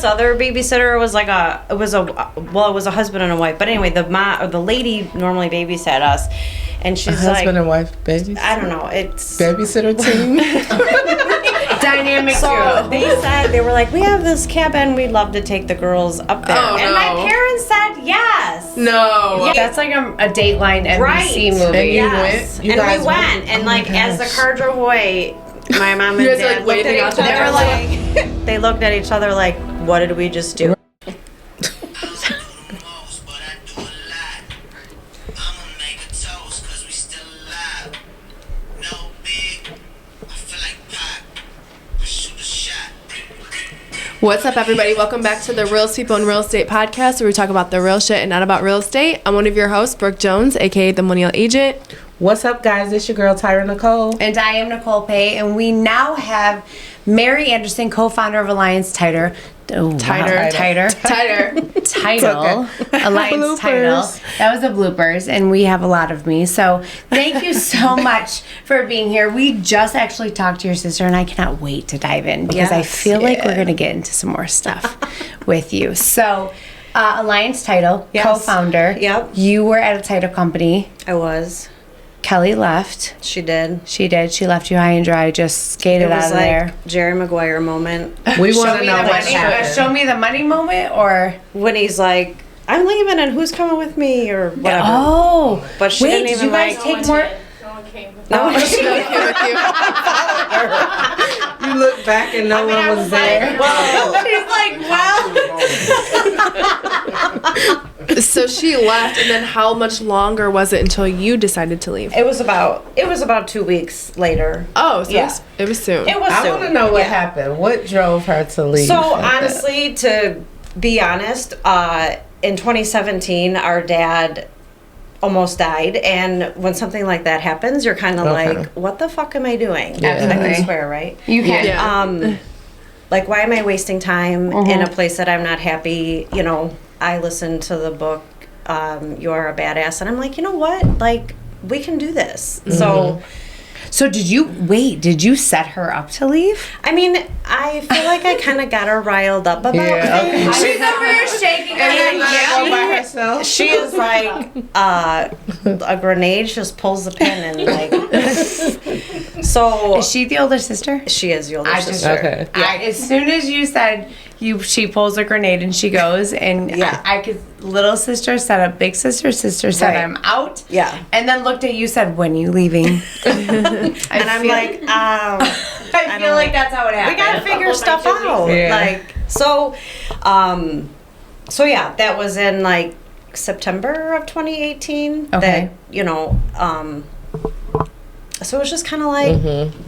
other babysitter was like it was a husband and a wife. But anyway, the lady normally babysat us, and she's husband and wife babies. I don't know. It's babysitter team. Dynamic. So they were like, we have this cabin. We'd love to take the girls up there. Oh, and my parents said yes. No. Yeah. That's like a Dateline NBC movie. And Yes. you guys we went. And like as the car drove away, my mom and You guys dad like waving out to they were like, they looked at each other like, what did we just do? What's up, everybody? Welcome back to the Real People in Real Estate podcast, where we talk about the real shit and not about real estate. I'm one of your hosts, Brooke Jones, aka the Millennial Agent. What's up, guys? It's your girl Tyra Nicole, and I am Nicole Pay, and we now have Mary Anderson, co-founder of Alliance Title. Alliance Title. That was the bloopers, and we have a lot of me. So thank you so much for being here. We just actually talked to your sister, and I cannot wait to dive in because I feel like we're going to get into some more stuff with you. So Alliance Title, co-founder. Yep. You were at a title company. I was. Kelly left. She did. She left you high and dry, just skated out of there. It was like Jerry Maguire moment. We want to know what happened. Show me the money moment, or when he's like, I'm leaving and who's coming with me or whatever. Oh. But she didn't even did you guys take more? No one came with No, She came with you. You look back and no one was there. So she left, and then how much longer was it until you decided to leave? It was about 2 weeks later. Oh, so Yeah. it was soon. It was I soon. want to know what happened. What drove her to leave? So like honestly, to be honest, in 2017, our dad almost died, and when something like that happens, you're kind of like, what the fuck am I doing? Yeah. I can swear, right? You can. Yeah. Like, why am I wasting time in a place that I'm not happy? You know, I listened to the book, You Are a Badass, and I'm like, you know what? Like, we can do this. So did you set her up to leave? I mean, I feel like I kind of got her riled up about things. She's over here shaking her head. go by herself. She is like a grenade. She just pulls the pin and like. So Is she the older sister? she is the older sister. Okay. As soon as you said she pulls a grenade and she goes, and Yeah. I could. Little sister said up, big sister said Right. I'm out. Yeah. And then looked at you, said, when you leaving? And I'm like, I feel like that's how it we happened. gotta figure stuff out. Yeah. Like so yeah, that was in like September of 2018. Okay. That so it was just kind of like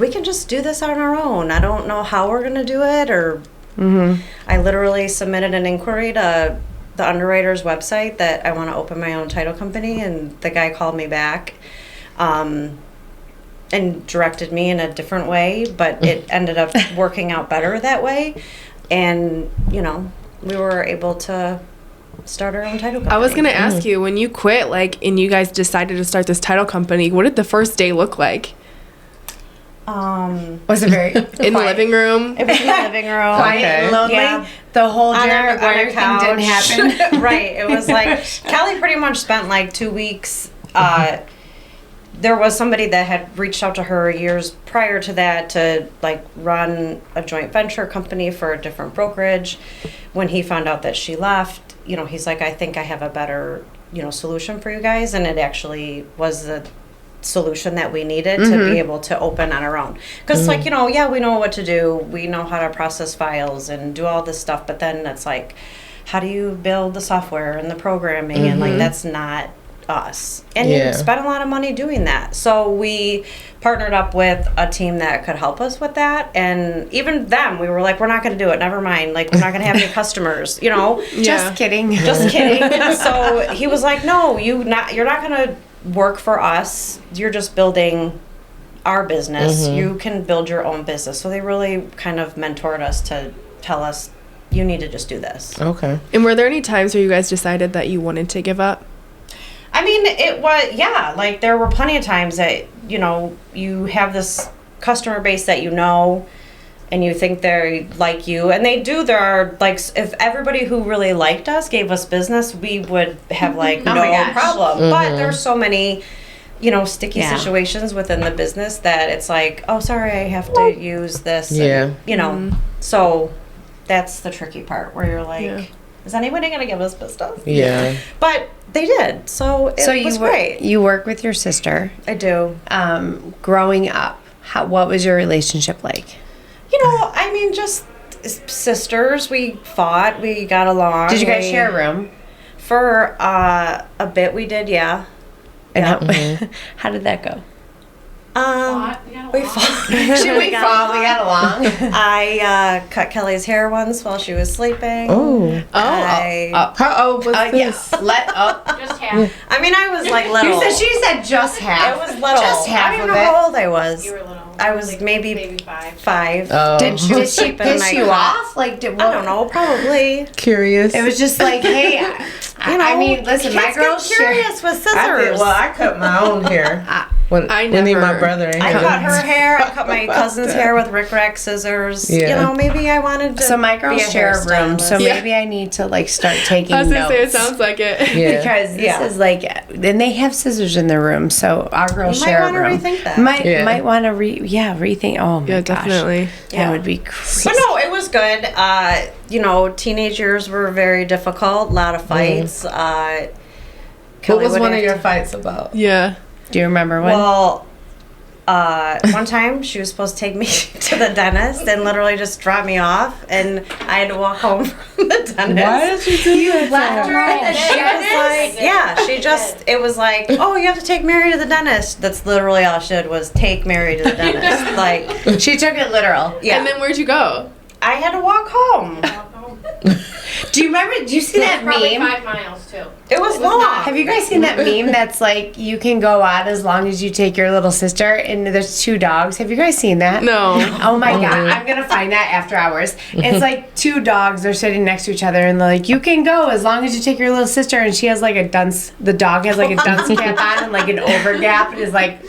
we can just do this on our own. I don't know how we're gonna do it, or I literally submitted an inquiry to the underwriter's website that I want to open my own title company, and the guy called me back and directed me in a different way, but it ended up working out better that way. And you know, we were able to start our own title company. I was going to ask you, when you quit, like, and you guys decided to start this title company, what did the first day look like? Was it very In the living room? It was in the living room. quiet and lonely? Yeah. The whole On Jerry our Maguire thing couch. didn't happen. Right. It was like Kelly pretty much spent like 2 weeks. There was somebody that had reached out to her years prior to that to like run a joint venture company for a different brokerage. When he found out that she left, you know, he's like, I think I have a better, you know, solution for you guys. And it actually was the solution that we needed to be able to open on our own. Because it's like, you know, yeah, we know what to do. We know how to process files and do all this stuff. But then it's like, how do you build the software and the programming? And like, that's not us. And you spent a lot of money doing that. So we partnered up with a team that could help us with that. And even them, we were like, we're not going to do it. Never mind. Like, we're not going to have any customers, you know? Just kidding. Just kidding. So he was like, no, you're not going to work for us. You're just building our business. You can build your own business. So they really kind of mentored us to tell us, you need to just do this. Okay. And were there any times where you guys decided that you wanted to give up? I mean, it was, yeah, like there were plenty of times that, you know, you have this customer base that you know, and you think they like you, and they do. There are like, if everybody who really liked us gave us business, we would have like my no gosh. problem. But there's so many, sticky Yeah. situations within the business that it's like, oh, sorry, I have to use this. And, so that's the tricky part where you're like, is anybody going to give us business? Yeah. But they did, so it was great. You work with your sister. I do. Growing up, what was your relationship like? I mean, just sisters. We fought. We got along. Did you guys share a room? For a bit, we did, yeah. And how did that go? We fought. We got along. I cut Kelly's hair once while she was sleeping. How old was this? Yes. Just half. I mean, I was like little. She said just half. It was little. Just half I don't of know it. how old I was. You were little. I was maybe Maybe 5. 5. Oh. Did she sleeping piss in you my off? Like, I don't know. Probably. Curious. It was just like, hey, I mean, listen, my kids girls get curious with scissors. I cut my own hair. When I me and my never- brother ain't I had cut it. her hair. I cut my cousin's hair with Rick Rack scissors. Yeah. Maybe I wanted to. So my girls be a share a room, so hairstylist. maybe I need to like start taking I was notes. gonna say it sounds like it. Yeah. Because this is like, and they have scissors in their room, so our girls You might share a wanna room. rethink that. Might want to rethink. Oh my Yeah, gosh, definitely. that would be crazy. But no, it was good. Teenage years were very difficult. A lot of fights. What Kelly was would one of have your to- fights about? Yeah. Do you remember one? Well, one time she was supposed to take me to the dentist and literally just drop me off, and I had to walk home from the dentist. Why did you do that? left her at the She was like, it was like, oh, you have to take Mary to the dentist. That's literally all she did was take Mary to the dentist. Like, She took it literal. yeah. And then where'd you go? I had to walk home. Do you remember? Do you see that Probably meme? 5 miles too. It was long. Have you guys seen that meme that's like you can go out as long as you take your little sister and there's 2 dogs? Have you guys seen that? No. Oh my god, I'm gonna find that after hours. It's like 2 dogs are sitting next to each other and they're like, you can go as long as you take your little sister, and she has like a dunce. The dog has like a dunce cap on and like an overgap and is like,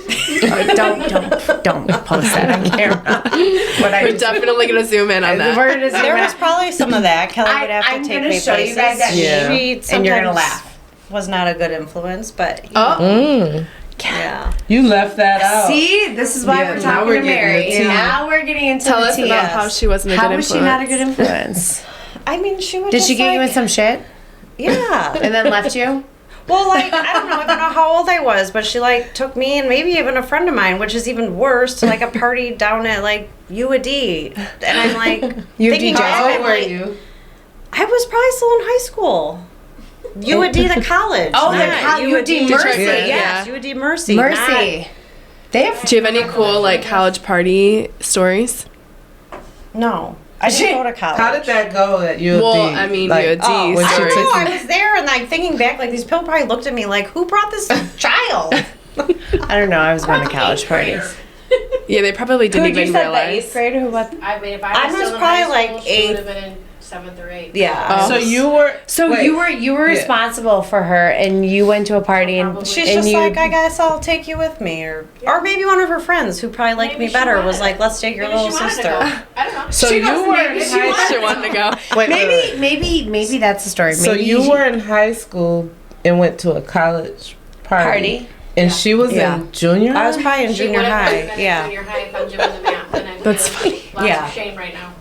don't post that on camera. But I We're just, definitely gonna zoom in on that. we're gonna zoom There in. was probably some of that. Kelly would have to I'm take gonna me show you places. guys that Yeah. She and you're gonna sometimes laugh. was not a good influence, but Oh. yeah. You left that out. See, this is why Yeah, we're now talking we're to getting Mary. the tea. Now we're getting into Tell the us tea. about how she wasn't a How good was influence. she not a good influence? I mean, she would. Did just she get you in some shit Yeah. and then left you? Well, like, I don't know how old I was, but she like took me and maybe even a friend of mine, which is even worse, to like a party down at like UAD, and I'm like thinking, Jazz? How I'm old were like, you? I was probably still in high school. UAD, the college. Oh, the not UAD Mercy, Yes, yeah. UAD Mercy. Mercy. They have. Do you have any cool like college party stories? No, I didn't go to college. How did that go at UD? Well, I mean, UD Oh, when I she don't stories. know. took I was there, and like thinking back, like these people probably looked at me like, "Who brought this child?" I don't know. I was going to college parties. Yeah, they probably didn't even realize. grader? Who what? I mean, if I I was was still in probably, high school, like, she eighth. would have been in 7th or 8th. Yeah. Oh. So you were. So wait. you were Yeah. responsible for her, and you went to a party, and Probably. She's and just you, like, I guess I'll take you with me, or maybe one of her friends who probably liked Maybe me she better wanted was it. like, let's take your Maybe little she wanted to sister. go. I don't know. So She you goes, were maybe in she high She wanted to go. Wait, maybe that's the story. So Maybe you were in high school and went to a college party, and she was Yeah. in junior. I was probably in She junior would have high. been in Yeah. junior high if I'm doing the math, and I That's feel lots Yeah. of shame right now.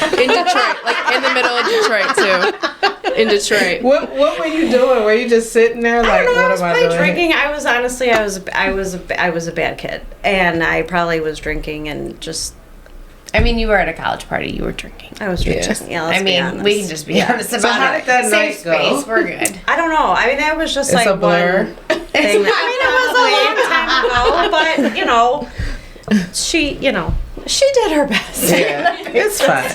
In Detroit, like in the middle of Detroit too. In Detroit. What were you doing? Were you just sitting there like, I don't know. I what was am I probably doing? drinking. I was honestly, I was a bad kid, and I probably was drinking and just I mean, you were at a college party. You were drinking. I was drinking. Yeah, let's I be mean, honest. we can just be honest about how it. did that Safe night go? space. We're good. I don't know. I mean, that was just It's like a blur. one thing. I mean, it was a long time ago, but she did her best. Yeah, it's fine.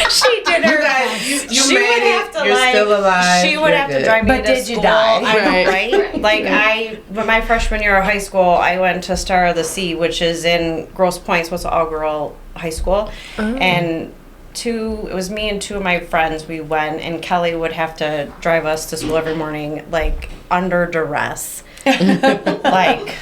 She did her best. You She made would it. have to, You're like, still alive. She would You're have to good. drive me But to did you school. die? I know, Right. right? Like but my freshman year of high school, I went to Star of the Sea, which is in Grosse Pointe, so it's an all-girl high school, and it was me and 2 of my friends. We went, and Kelly would have to drive us to school every morning, like under duress, like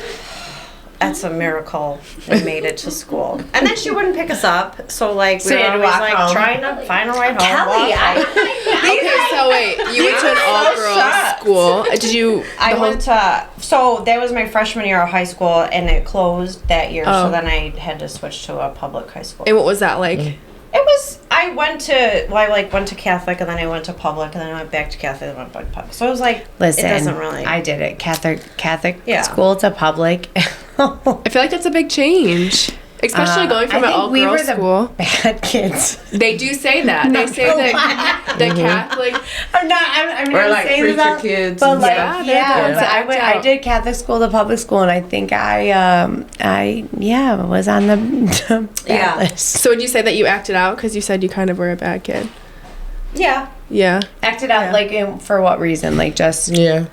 that's a miracle we made it to school. And then she wouldn't pick us up, so like So we you were had to always walk like home. trying to find a ride home. Kelly, walk home. Okay, so wait, you went to an all-girls shocked. school. Did you? I the whole- went to, so that was my freshman year of high school, and it closed that year, Oh. so then I had to switch to a public high school. And what was that like? It was, I went to Catholic, and then I went to public, and then I went back to Catholic, and then went back to public. So it was like, Listen, it doesn't really. I did it. Catholic Yeah. school to public. I feel like that's a big change, especially going from I an think we were all-girls the school. bad kids. They do say that. They say that the Catholic. I'm not Or like saying preacher that, kids. but and like, stuff. they're the ones but that act I out. did Catholic school to public school, and I think I was on the bad Yeah. list. So would you say that you acted out because you said you kind of were a bad kid? Yeah. Yeah. Acted out for what reason? Like just Yeah.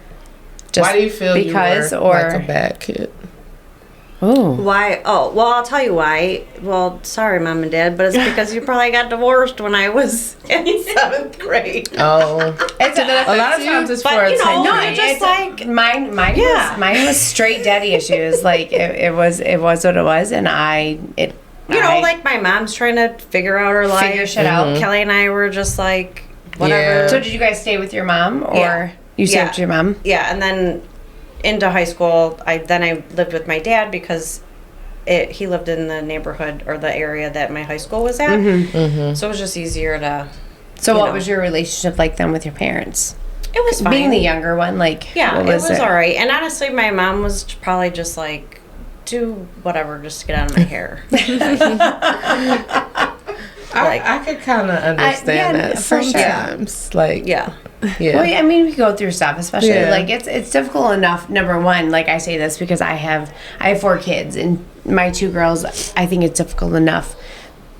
just Why do you feel because you were or like a bad kid? oh Why? Oh, well, I'll tell you why. Well, sorry, Mom and Dad, but it's because you probably got divorced when I was in 7th grade. Oh, it's a lot of times it's But, for you know, attention. no, I just it's like- mine Yeah. mine was straight daddy issues. Like it was what it was, and You know, like my mom's trying to figure out her life. Figure shit out. Kelly and I were just like, whatever. Yeah. So did you guys stay with your mom, or Yeah. you stayed Yeah. with your mom? Yeah, and then into high school, I lived with my dad because he lived in the neighborhood or the area that my high school was at. So it was just easier to. So You what know. was your relationship like then with your parents? It was fine. Being the younger one, like Yeah, what it was all right. And honestly, my mom was probably just like, do whatever, just to get out of my hair. I could kind of understand yeah, that for sure. sometimes. Like, Yeah. yeah. Well, yeah, I mean, we go through stuff, especially Yeah. like it's difficult enough. Number one, like I say this because I have 4 kids, and my 2 girls. I think it's difficult enough.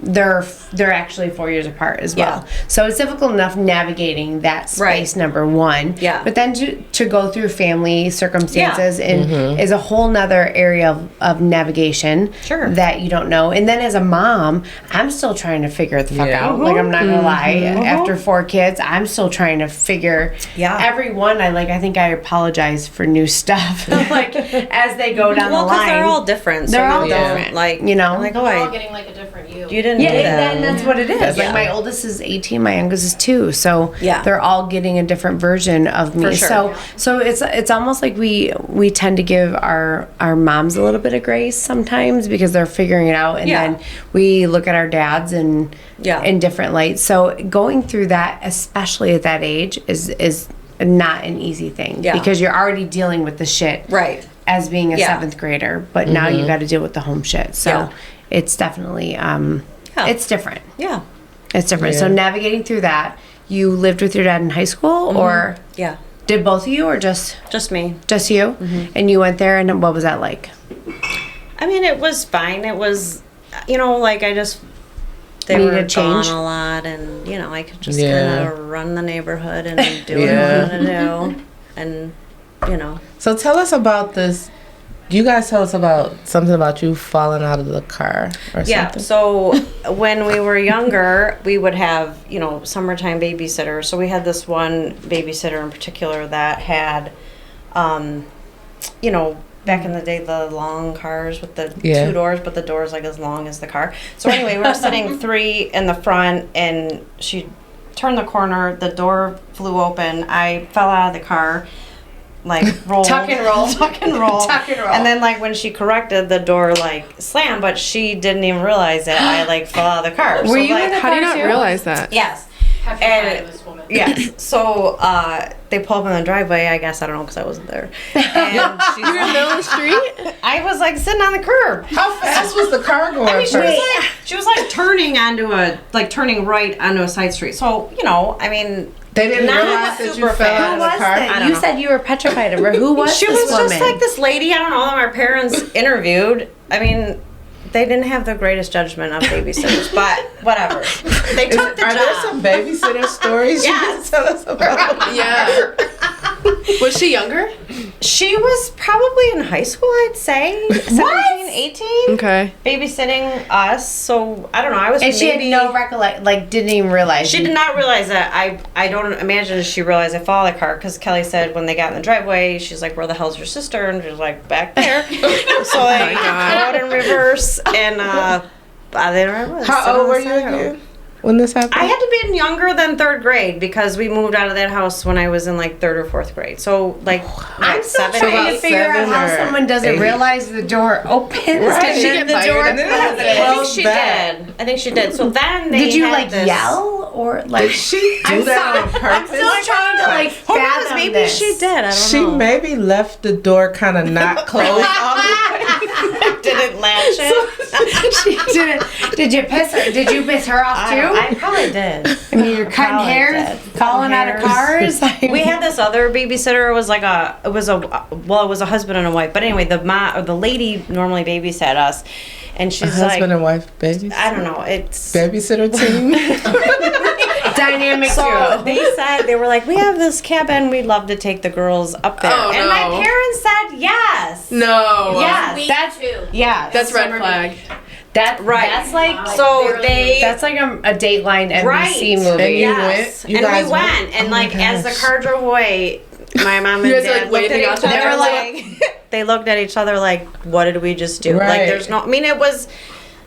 They're actually 4 years apart as well, Yeah. so it's difficult enough navigating that space. Right. Number one, Yeah. But then to go through family circumstances and Mm-hmm. is a whole nother area of navigation Sure. that you don't know. And then as a mom, I'm still trying to figure it the fuck Yeah. out. Like I'm not gonna lie. After 4 kids, I'm still trying to figure. Yeah. Everyone, I think I apologize for new stuff. Like as they go down Well, the because line. they're all different. They're so all you don't, different, Like, you know? like, oh, We're all I, getting like a different you. you didn't Yeah, do that. and that's what it is. That's Like yeah. my oldest is 18, my youngest is 2. So Yeah. they're all getting a different version of me. For sure. So it's almost like we tend to give our moms a little bit of grace sometimes because they're figuring it out, and Yeah. then we look at our dads and Yeah. in different lights. So going through that, especially at that age, is not an easy thing Yeah. because you're already dealing with the shit Right. as being a Yeah. 7th grader, but now you got to deal with the home shit. So Yeah. it's definitely it's different. Yeah. It's different. So Yeah. navigating through that, you lived with your dad in high school, or Yeah. did both of you, or just Just me. you? And you went there, and what was that like? I mean, it was fine. It was, you know, like I just they Needed were change? gone a lot, and you know, I could just Yeah. kind of run the neighborhood and do what Yeah. I wanted to do, and you know, So tell us about this. You guys tell us about something about you falling out of the car or yeah. something. So when we were younger, we would have, you know, summertime babysitters. So we had this one babysitter in particular that had, you know, back in the day, the long cars with the Yeah. 2 doors, but the doors like as long as the car. So anyway, we were sitting 3 in the front, and she turned the corner. The door flew open. I fell out of the car, like rolled, Tuck and roll. tuck and roll, Tuck and roll. And then like when she corrected, the door like slammed, but she didn't even realize it. I like fell out of the car. Were you like, in the How do you not Car too? realize that? Yes. Petrified And- of this woman. Yes. So they pull up in the driveway. I guess I don't know because I wasn't there. And she's You were in the middle of the street? I was like sitting on the curb. How fast was the car going? I mean, first? she was like turning right onto a side street. So you know, I mean, They didn't not realize that you super fell fast. out Who of the was car. I that? don't You know. said you were petrified of her. Who was She this was woman? just like this lady. I don't know that my parents interviewed. I mean, they didn't have the greatest judgment of babysitters, but whatever. They took the Are there job. some babysitter stories Yes. you can tell us about? Yeah. Was she younger? She was probably in high school, I'd say. 17, 18. Okay. Babysitting us. So, I don't know. I was And she had maybe... no didn't even realize. She did not realize that. I don't imagine she realized I followed the car because Kelly said when they got in the driveway, she's like, "Where the hell's your sister?" And she was like, "Back there." So I go out in reverse and there I was. How old were you again when this happened? I had to be younger than 3rd grade because we moved out of that house when I was in like 3rd or 4th grade. So like I'm still 7, trying to 8. figure out how someone doesn't realize the door opens. Right. Did she get the door fired? closes. I think she did. So then they Did you had like this- yell or like? Did she do that on I'm purpose? still trying to like Who knows? fathom Maybe this. she did. I don't She know. maybe left the door kind of not closed all the way. Didn't latch it. She didn't. Did you piss her? Did you piss her off too? I probably did. I mean, you're cutting Probably hairs, did. falling out of cars. We had this other babysitter. It was a husband and a wife. But anyway, the lady normally babysat us, and she's Husband like, and wife babies. I don't know. It's Babysitter team. dynamic so duo. they were like, we have this cabin. We'd love to take the girls up there. Oh, and no. my parents said yes. No. Yes, Week that's 2. yes. That's red flag. Right. That's like So they that's like a Dateline NBC Right. movie. And you yes, went? You and guys we went, and Oh my like as the gosh. car drove away, my mom and You guys are, dad like, looked at waving each out to other. them. They were like, they looked at each other like, "What did we just do?" Like, Right. there's no. I mean, it was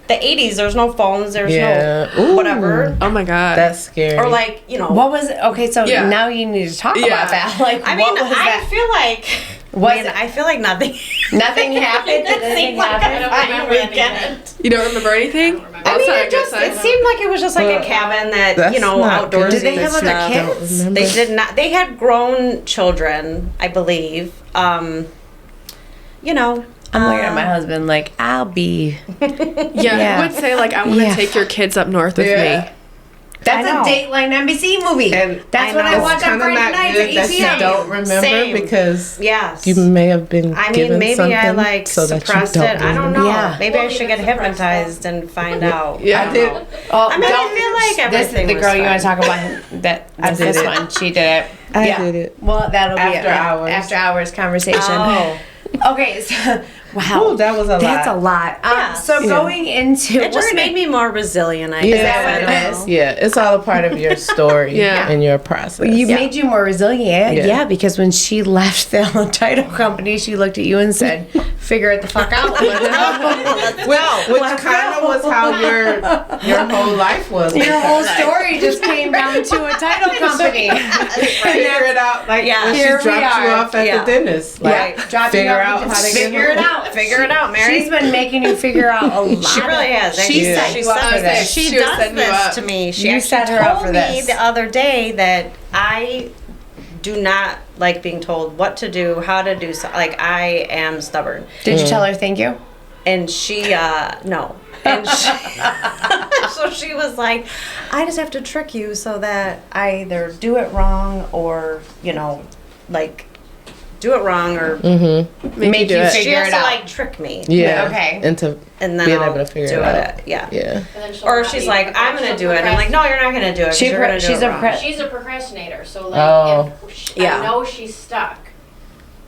the '80s. There's no phones. There's Yeah. no Ooh. whatever. Oh my god. That's scary. Or like What was it? Okay, so Yeah. now you need to talk Yeah. about that. Like, I mean, what was I that? feel like. Was it- I feel like nothing. Nothing happened. Did anything seemed like happen? a fine remember anything. weekend. You don't remember anything? remember. I That's mean, not a it good just sign. it seemed like it was just like a cabin that That's not outdoors. good. Did they have other stuff. kids? Remember? They did not. They had grown children, I believe. You know. I'm looking at my husband like, I'll be. Yeah, Yeah. who would say like I want to Yeah. take your kids up north with Yeah. me? That's I a know. Dateline NBC movie. And That's I what know. I It's watch on kinda Friday not nights good at that 8 you p.m. don't remember Same. because Yes. you may have been I mean, given maybe something I like so that you suppressed don't it. I don't know. Yeah. Maybe I Well, should even get suppressed hypnotized and find out. Yeah. I I did. don't know. Oh, I mean, don't- I feel like this everything the was girl you fine. want to talk about that I did this it. one. She did it. I Yeah. did it. Well, that'll be After hours. After hours conversation. Oh. Okay, so wow, Oh, that was a that's lot. a lot. Yeah. So Yeah. going into It just made me more resilient, I Yeah. guess. that what I it don't is? know. Yeah, it's all a part of your story Yeah. and your process. You made you more resilient, Yeah. yeah. Because when she left the title company, she looked at you and said, "Figure it the fuck out." Which kind of was how your whole life was. Your whole story just came down to a title company. Figure it out, like Yeah. when she Here we dropped you are. off at Yeah. the dentist. Like, Right. Dropping figure off out the- how to figure get it home. out. Figure it out, Mary. She's been making you figure out a lot. She really has. She Actually. set you up for this. She She was does setting you this up. to me. She You actually set her up told for me this. the other day that I do not like being told what to do, how to do something. Like, I am stubborn. Did you tell her thank you? And she, no. And she, so she was like, I just have to trick you so that I either do it wrong or, like, do it wrong or Make you do it. she figure has it to, out. like, trick me. Yeah. Okay. Into And then being I'll able to figure do it out. Yeah. Yeah. And then she'll Or not she's be like, I'm going to do it. And I'm like, no, you're not going to do it. 'cause She you're pro- going to do she's it a wrong. pre- She's a procrastinator, so like Oh. if Yeah. I know she's stuck,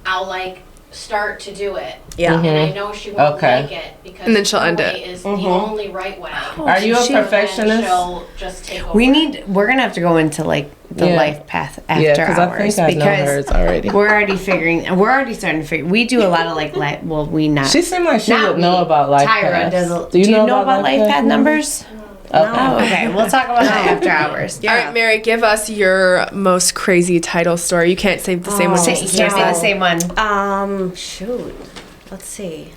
I'll like start to do it. Yeah. And I know she won't Okay. like it because And then she'll her end way it. is the only right way. Are you a She- And perfectionist? she'll just take over. We're gonna have to go into like the Yeah. life path after Yeah, because I hours think I know hers already. we're already starting to figure. We do a lot of like we not. She seemed like she Not would know me. about life Tyra paths. does. Do you know about life path numbers? Oh, Okay. okay. We'll talk about that after hours. All right, Mary, give us your most crazy title story. You can't say the same one. Say, your you sister can't say the said. same one. Shoot. Let's see.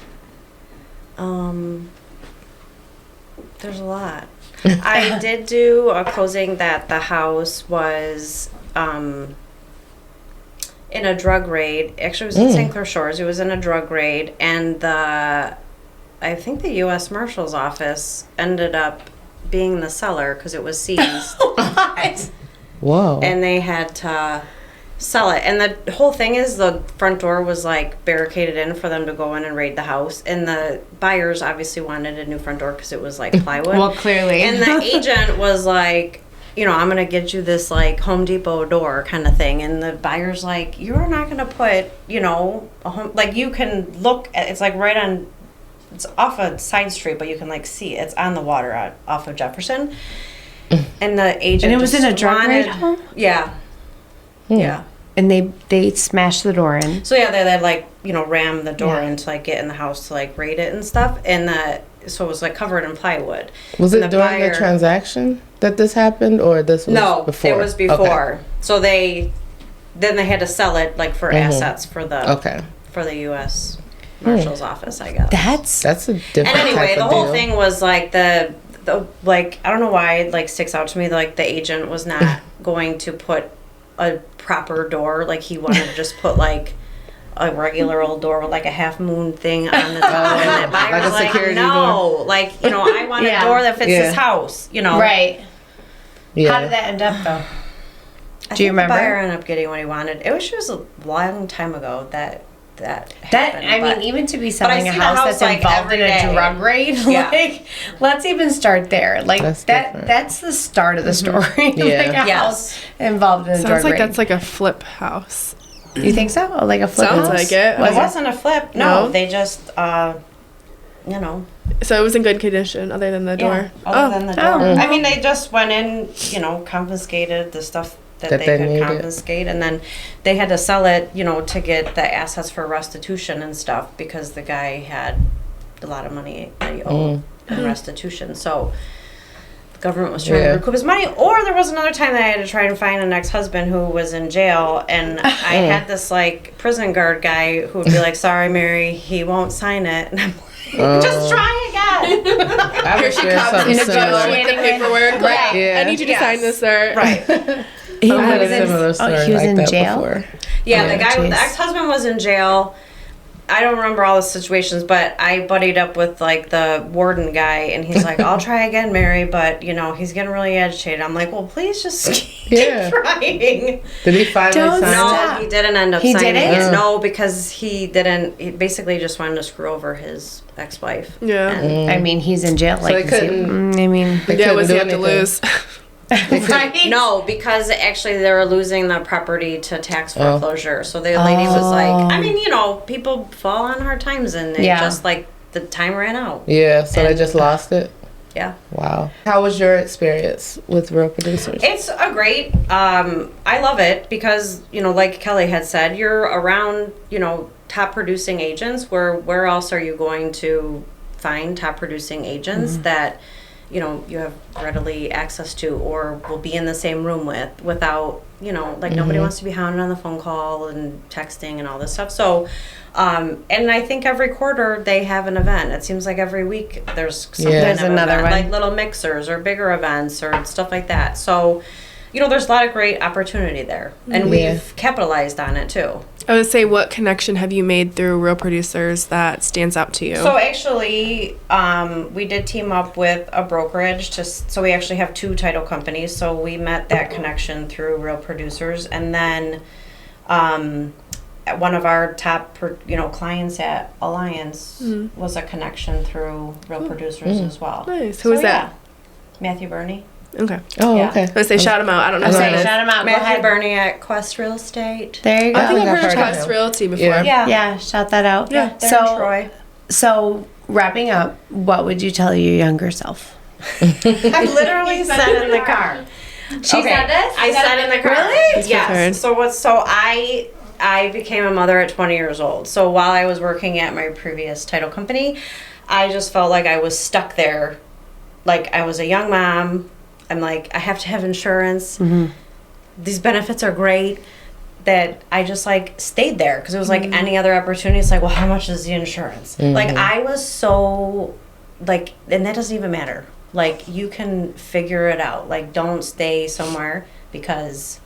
There's a lot. I did do a closing that the house was in a drug raid. Actually, it was in St. Clair Shores. It was in a drug raid, and I think the U.S. Marshal's office ended up being the seller because it was seized, Whoa. and they had to sell it. And the whole thing is the front door was like barricaded in for them to go in and raid the house, and the buyers obviously wanted a new front door because it was like plywood. Well, clearly. And the agent was like, I'm going to get you this like Home Depot door kind of thing. And the buyer's like, you're not going to put, a home, like you can look at, it's like right on, it's off a side street, but you can like see it's on the water off of Jefferson. And the agent, And it was in a drug wanted, rate home? Yeah. Yeah. And they smashed the door in. So yeah, they like, ram the door Yeah. in to like get in the house to like raid it and stuff. And so it was like covered in plywood. Was And it during the buyer- transaction that this happened, or this was No, before? it was before. Okay. So then they had to sell it like for assets for the Okay. for the U.S. Marshal's office, I guess. That's a different And anyway, type the of whole deal. thing was like the like I don't know why it like sticks out to me. Like the agent was not going to put a proper door. Like he wanted to just put like a regular old door with like a half moon thing on the top. And the buyer Like a was like, security no, door. like I want Yeah. a door that fits Yeah. this house. Right. Yeah. How did that end up, though? I Do you think remember? The buyer ended up getting what he wanted. It was just a long time ago that That happened. I but- even to be I selling a see the house house, that's like, involved in every a day. drug raid, Yeah. like let's even start there. Like That's different. that's the start of the story. Yeah. Like a Yes. house involved in a Sounds drug like raid. that's like a flip house. You think so? Like a flip Sounds house? like it. It wasn't a flip. No? No, they just, So it was in good condition, other than the door. Other than the door. Oh. I mean, they just went in, confiscated the stuff that That they they could needed. confiscate, and then they had to sell it, to get the assets for restitution and stuff because the guy had a lot of money that he owed in restitution. So the government was trying to Yeah. recoup his money. Or there was another time that I had to try and find an ex-husband who was in jail, and I had this like prison guard guy who would be like, "Sorry, Mary, he won't sign it," and I'm like, "Just try again." I would share something In a jail similar. with the paperwork. Right. Yeah. I need you to sign this, sir. Right. He I had was a in- similar story he was like in that jail? before. Yeah, Yeah, the guy, jeez. the ex-husband was in jail. I don't remember all the situations, but I buddied up with like the warden guy, and he's like, "I'll try again, Mary," but he's getting really agitated. I'm like, "Well, please just keep Yeah. trying." Did he finally Don't sign No, it? Stop. he didn't end up He signing didn't? it. No, because he didn't. He basically just wanted to screw over his ex-wife. Yeah. And- I mean, he's in jail. Like, they couldn't- I mean, They Yeah, couldn't what's do he have to anything. lose? right? No, because actually they were losing the property to tax Oh. foreclosure. So the lady was like, I mean, people fall on hard times, and they Yeah. just like the time ran out. Yeah, so they And- just lost it. Yeah. Wow. How was your experience with Real Producers? It's a great. I love it because like Kelly had said, you're around top producing agents. Where else are you going to find top producing agents that you have readily access to or will be in the same room without like nobody wants to be hounded on the phone call and texting and all this stuff. So. And I think every quarter they have an event. It seems like every week there's some Yeah. kind There's of another event, one. like little mixers or bigger events or stuff like that. So, there's a lot of great opportunity there, and Yeah. we've capitalized on it too. I would say, what connection have you made through Real Producers that stands out to you? So actually, we did team up with a brokerage. So we actually have two title companies. So we met that connection through Real Producers, and then. One of our top, clients at Alliance was a connection through Real Producers as well. Nice. Who was that? Matthew Burney. Okay. Oh, Yeah. okay. I would say shout him out. I don't know. I who don't that know. is. Shout him out. Go Matthew ahead. Burney at Quest Real Estate. There you go. I think I've heard of heard of Quest him. Realty before. Yeah. Yeah, shout that out. Yeah. They're in So, Troy. so wrapping up, what would you tell your younger self? I literally said in the car. She said this? I said in the car. Really? That's what I've heard. Yes. So I became a mother at 20 years old. So while I was working at my previous title company, I just felt like I was stuck there. Like I was a young mom. I'm like, I have to have insurance. These benefits are great. That I just like stayed there because it was like any other opportunity. It's like, well, how much is the insurance? Like I was so like, and that doesn't even matter. Like you can figure it out. Like don't stay somewhere because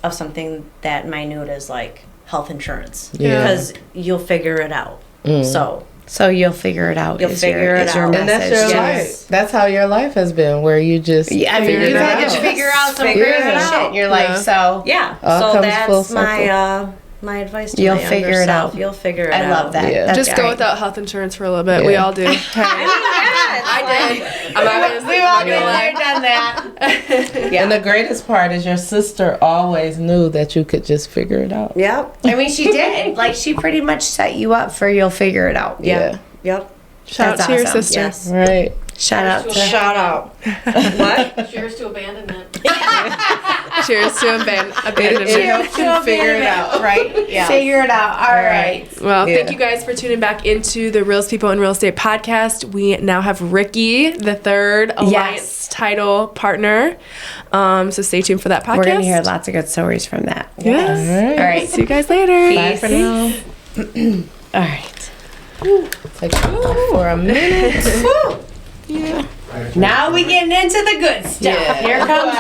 of something that minute as like health insurance. Yeah. Because you'll figure it out. So you'll figure it out. You'll is your- figure it is your out. And that's message. your Yes. life. That's how your life has been, where you just Yeah, I mean, figured you've it had out. to figure out some Figure crazy it shit out. in your life. Yeah. So Yeah. All So comes full that's my my advice to You'll my younger figure it self. out. You'll figure it out. I love that. Yeah. That's Just go great. without health insurance for a little bit. We Yeah. all do. I mean, yeah, I did. I'm not gonna, We've all I'm been not there, gonna done that. And the greatest part is your sister always knew that you could just figure it out. Yep. I mean, she did. Like, she pretty much set you up for you'll figure it out. Yeah. Yep. Shout out That's to your awesome. sister. Yes. Right. Shout out to Shout out. What? Cheers to abandonment. Cheers to abandonment. It helps you figure it out. right? Yeah. Figure it out. All right. Well, Yeah. thank you guys for tuning back into the Real People in Real Estate podcast. We now have Ricky, the third Alliance title partner. So stay tuned for that podcast. We're going to hear lots of good stories from that. Yes. All All right. See you guys later. Bye for now. All right. Take for a minute. Now we getting into the good stuff. Yeah. Here comes